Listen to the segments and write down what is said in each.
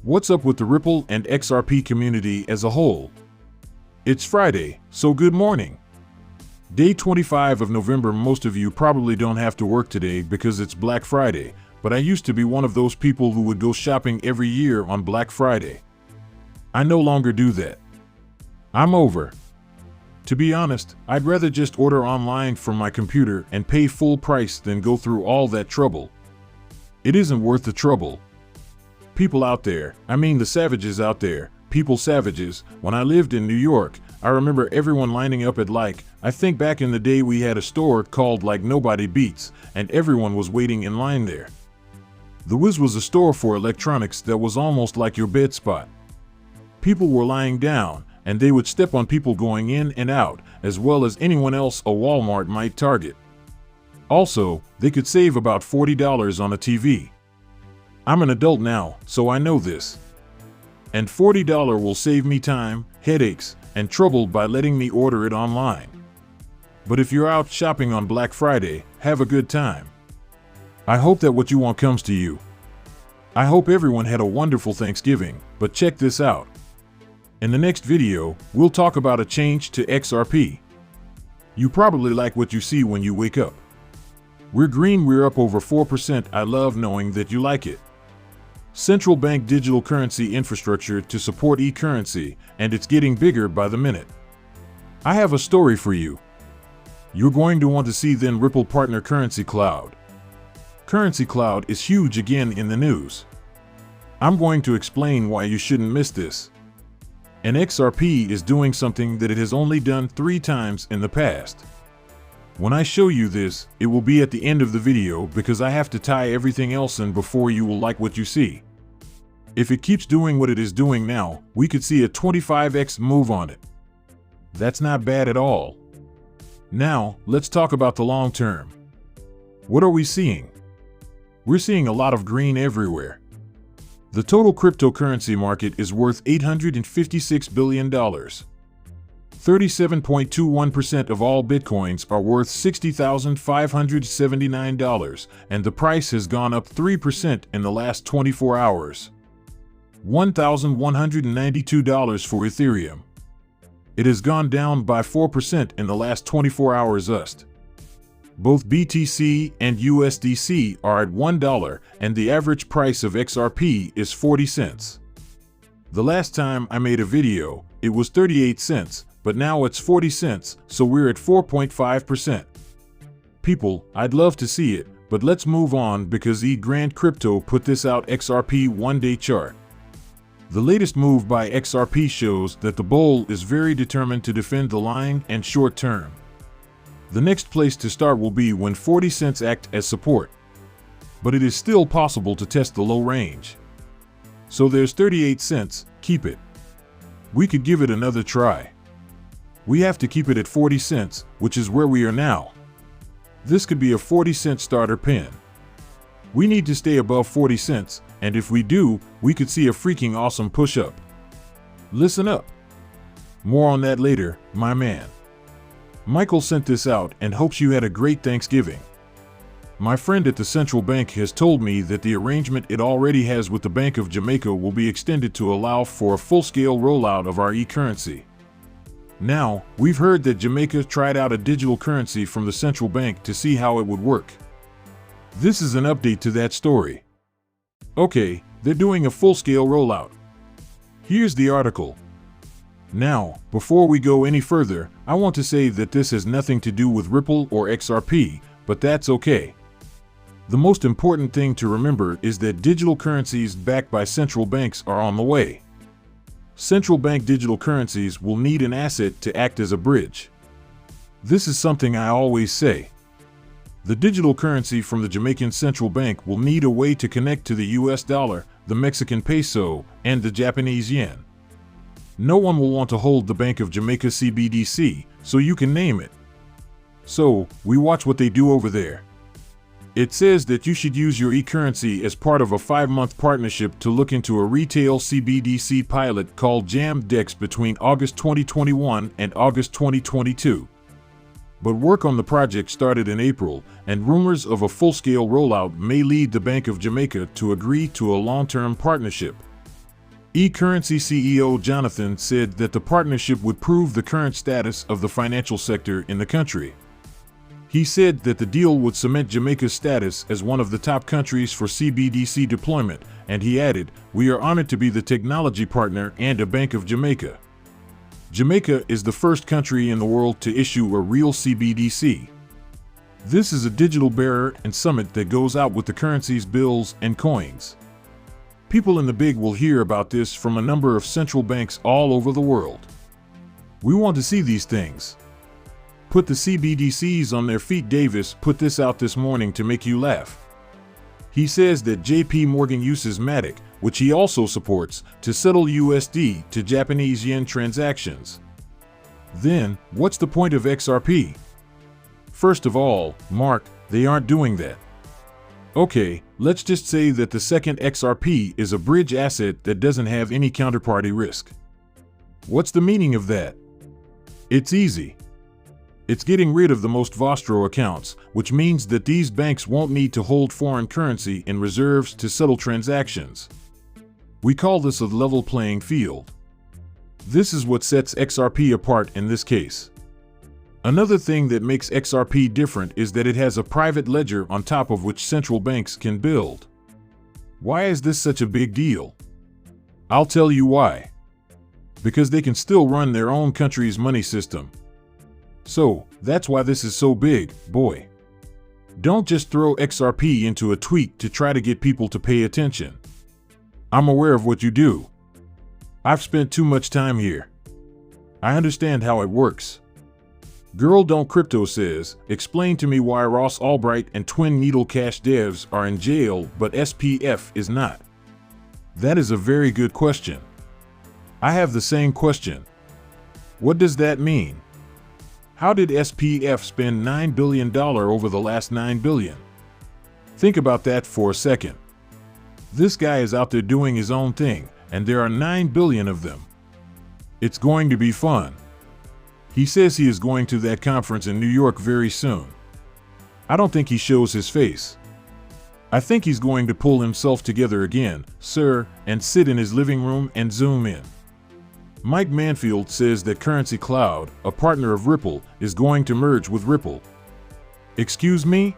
What's up with the Ripple and XRP community as a whole? It's Friday, so good morning. Day 25 of November. Most of you probably don't have to work today because it's Black Friday, but I used to be one of those people who would go shopping every year on Black Friday. I no longer do that. I'm over. To be honest, I'd rather just order online from my computer and pay full price than go through all that trouble. It isn't worth the trouble. People out there, I mean the savages out there, people savages, when I lived in New York, I remember everyone lining up at I think back in the day we had a store called Like Nobody Beats, and everyone was waiting in line there. The Wiz was a store for electronics that was almost like your bed spot. People were lying down, and they would step on people going in and out, as well as anyone else a Walmart might target. Also, they could save about $40 on a TV. I'm an adult now, so I know this. And $40 will save me time, headaches, and trouble by letting me order it online. But if you're out shopping on Black Friday, have a good time. I hope that what you want comes to you. I hope everyone had a wonderful Thanksgiving, but check this out. In the next video, we'll talk about a change to XRP. You probably like what you see when you wake up. We're green, we're up over 4%. I love knowing that you like it. Central bank digital currency infrastructure to support e-currency, and it's getting bigger by the minute. I have a story for you. You're going to want to see then Ripple partner Currency Cloud. Currency Cloud is huge again in the news. I'm going to explain why you shouldn't miss this. And XRP is doing something that it has only done 3 times in the past. When I show you this, it will be at the end of the video because I have to tie everything else in before you will like what you see. If it keeps doing what it is doing now, we could see a 25x move on it. That's not bad at all. Now, let's talk about the long term. What are we seeing? We're seeing a lot of green everywhere. The total cryptocurrency market is worth $856 billion. 37.21% of all bitcoins are worth $60,579, and the price has gone up 3% in the last 24 hours. $1,192 for Ethereum. It has gone down by 4% in the last 24 hours. Both BTC and USDC are at $1, and the average price of XRP is 40 cents. The last time I made a video, it was 38 cents, but now it's 40 cents, so we're at 4.5%. People, I'd love to see it, but let's move on because Grand Crypto put this out XRP one-day chart. The latest move by XRP shows that the bull is very determined to defend the line and short term. The next place to start will be when 40 cents act as support. But it is still possible to test the low range. So there's 38 cents, keep it. We could give it another try. We have to keep it at 40 cents, which is where we are now. This could be a 40-cent starter pin. We need to stay above 40 cents, and if we do, we could see a freaking awesome push-up. Listen up. More on that later, my man. Michael sent this out and hopes you had a great Thanksgiving. My friend at the central bank has told me that the arrangement it already has with the Bank of Jamaica will be extended to allow for a full-scale rollout of our e-currency. Now, we've heard that Jamaica tried out a digital currency from the central bank to see how it would work. This is an update to that story. Okay, they're doing a full-scale rollout. Here's the article. Now, before we go any further, I want to say that this has nothing to do with Ripple or XRP, but that's okay. The most important thing to remember is that digital currencies backed by central banks are on the way. Central bank digital currencies will need an asset to act as a bridge. This is something I always say. The digital currency from the Jamaican central bank will need a way to connect to the US dollar, the Mexican peso, and the Japanese yen. No one will want to hold the Bank of Jamaica CBDC, so you can name it. So, we watch what they do over there. It says that you should use your e-currency as part of a 5-month partnership to look into a retail CBDC pilot called JamDex between August 2021 and August 2022. But work on the project started in April, and rumors of a full-scale rollout may lead the Bank of Jamaica to agree to a long-term partnership. E-Currency CEO Jonathan said that the partnership would prove the current status of the financial sector in the country. He said that the deal would cement Jamaica's status as one of the top countries for CBDC deployment, and he added, "We are honored to be the technology partner and a Bank of Jamaica." Jamaica is the first country in the world to issue a real CBDC. This is a digital bearer and summit that goes out with the currencies, bills, and coins. People in the big will hear about this from a number of central banks all over the world. We want to see these things. Put the CBDCs on their feet. Davis put this out this morning to make you laugh. He says that JP Morgan uses Matic, which he also supports, to settle USD to Japanese yen transactions. Then, what's the point of XRP? First of all, Mark, they aren't doing that. Okay, let's just say that the second XRP is a bridge asset that doesn't have any counterparty risk. What's the meaning of that? It's easy. It's getting rid of the most Vostro accounts, which means that these banks won't need to hold foreign currency in reserves to settle transactions. We call this a level playing field. This is what sets XRP apart in this case. Another thing that makes XRP different is that it has a private ledger on top of which central banks can build. Why is this such a big deal? I'll tell you why. Because they can still run their own country's money system. So, that's why this is so big, boy. Don't just throw XRP into a tweet to try to get people to pay attention. I'm aware of what you do. I've spent too much time here. I understand how it works. Girl Don't Crypto says, explain to me why Ross Albright and Twin Needle Cash devs are in jail but SPF is not. That is a very good question. I have the same question. What does that mean? How did SPF spend $9 billion over the last $9 billion? Think about that for a second. This guy is out there doing his own thing, and there are 9 billion of them. It's going to be fun. He says he is going to that conference in New York very soon. I don't think he shows his face. I think he's going to pull himself together again, sir, and sit in his living room and zoom in. Mike Manfield says that Currency Cloud, a partner of Ripple, is going to merge with Ripple. Excuse me?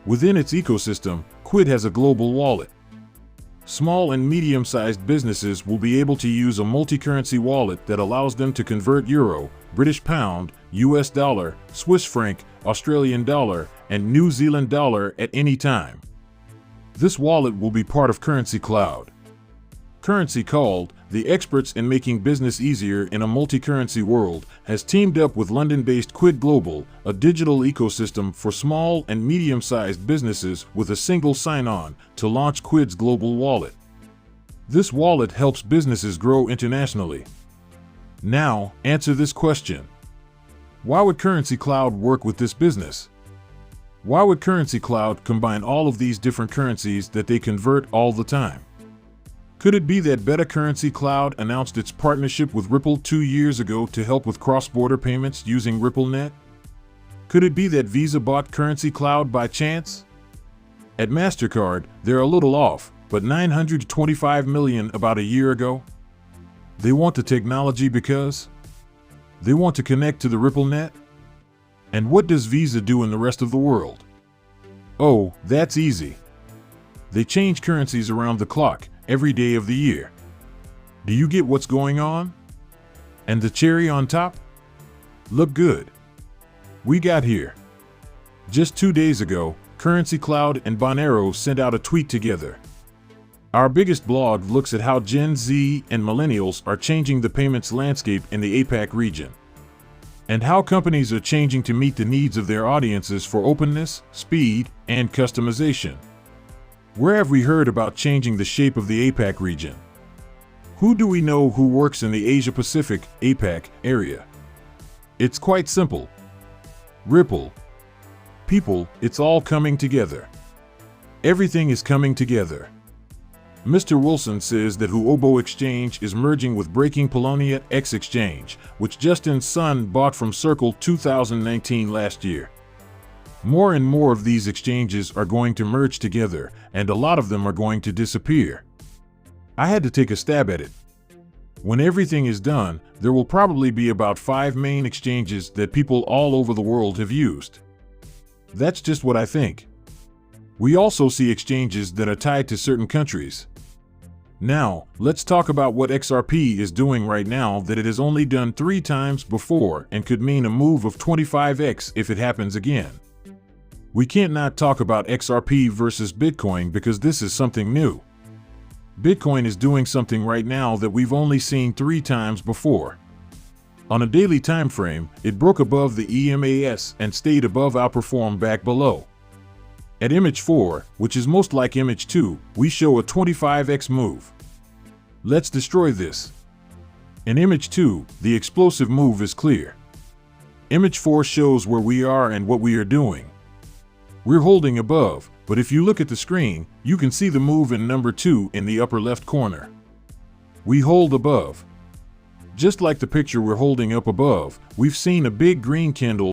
Within its ecosystem, Quid has a global wallet. Small and medium-sized businesses will be able to use a multi-currency wallet that allows them to convert euro, British pound, US dollar, Swiss franc, Australian dollar, and New Zealand dollar at any time. This wallet will be part of Currency Cloud. Currency Cloud, the experts in making business easier in a multi-currency world, has teamed up with London-based Quid Global, a digital ecosystem for small and medium-sized businesses with a single sign-on, to launch Quid's global wallet. This wallet helps businesses grow internationally. Now, answer this question. Why would Currency Cloud work with this business? Why would Currency Cloud combine all of these different currencies that they convert all the time? Could it be that Beta Currency Cloud announced its partnership with Ripple 2 years ago to help with cross-border payments using RippleNet? Could it be that Visa bought Currency Cloud by chance? At MasterCard, they're a little off, but $925 million about a year ago? They want the technology because they want to connect to the RippleNet? And what does Visa do in the rest of the world? Oh, that's easy. They change currencies around the clock, every day of the year. Do you get what's going on? And the cherry on top? Look good. We got here. Just 2 days ago, Currency Cloud and Bonero sent out a tweet together. Our biggest blog looks at how Gen Z and millennials are changing the payments landscape in the APAC region, and how companies are changing to meet the needs of their audiences for openness, speed, and customization. Where have we heard about changing the shape of the APAC region? Who do we know who works in the Asia-Pacific, APAC, area? It's quite simple. Ripple. People, it's all coming together. Everything is coming together. Mr. Wilson says that Huobo Exchange is merging with Breaking Polonia X Exchange, which Justin's son bought from Circle 2019 last year. More and more of these exchanges are going to merge together, and a lot of them are going to disappear. I had to take a stab at it. When everything is done, there will probably be about 5 main exchanges that people all over the world have used. That's just what I think. We also see exchanges that are tied to certain countries. Now, let's talk about what XRP is doing right now that it has only done 3 times before and could mean a move of 25x if it happens again. We can't not talk about XRP versus Bitcoin because this is something new. Bitcoin is doing something right now that we've only seen 3 times before. On a daily time frame, it broke above the EMAs and stayed above outperform back below. At image 4, which is most like image 2, we show a 25x move. Let's destroy this. In image 2, the explosive move is clear. Image 4 shows where we are and what we are doing. We're holding above, but if you look at the screen, you can see the move in number 2 in the upper left corner. We hold above. Just like the picture we're holding up above, we've seen a big green candle